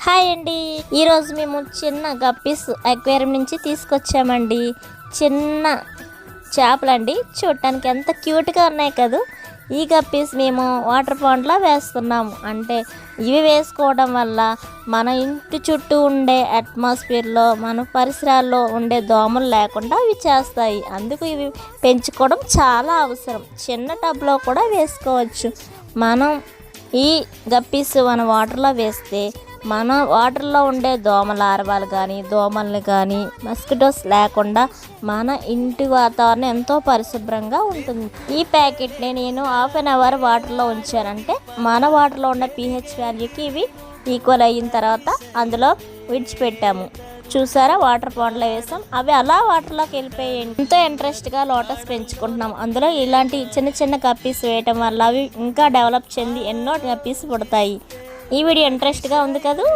Hi అండి, ఈరోజు మేము చిన్న గప్పీస్ అక్వేరియం నుంచి తీసుకొచ్చామండి. చిన్న చేపలండి, చూడటానికి ఎంత క్యూట్గా ఉన్నాయి కదా. ఈ గప్పీస్ మేము వాటర్ పాండ్లో వేస్తున్నాము. అంటే ఇవి వేసుకోవడం వల్ల మన ఇంటి చుట్టూ ఉండే అట్మాస్ఫియర్లో, మన పరిసరాల్లో ఉండే దోమలు లేకుండా ఇవి చేస్తాయి. అందుకు ఇవి పెంచుకోవడం చాలా అవసరం. చిన్న టబ్లో కూడా వేసుకోవచ్చు. మనం ఈ గప్పీస్ మన వాటర్లో వేస్తే మన వాటర్లో ఉండే దోమ లార్వాలు కానీ, దోమల్ని కానీ, మస్కిటోస్ లేకుండా మన ఇంటి వాతావరణం ఎంతో పరిశుభ్రంగా ఉంటుంది. ఈ ప్యాకెట్ని నేను హాఫ్ అన్ అవర్ వాటర్లో ఉంచానంటే మన వాటర్లో ఉన్న pH వాల్యూకి ఇవి ఈక్వల్ అయిన తర్వాత అందులో విడిచిపెట్టాము. చూసారా, వాటర్ పాండ్లో వేసాం. అవి అలా వాటర్లోకి వెళ్ళిపోయాయి. ఎంతో ఇంట్రెస్ట్గా లోటస్ పెంచుకుంటున్నాం. అందులో ఇలాంటి చిన్న చిన్న గప్పీస్ వేయటం వల్ల అవి ఇంకా డెవలప్ చెంది ఎన్నో గప్పీస్ పుడతాయి. ఈ వీడియో ఇంట్రెస్ట్గా ఉంది కదా.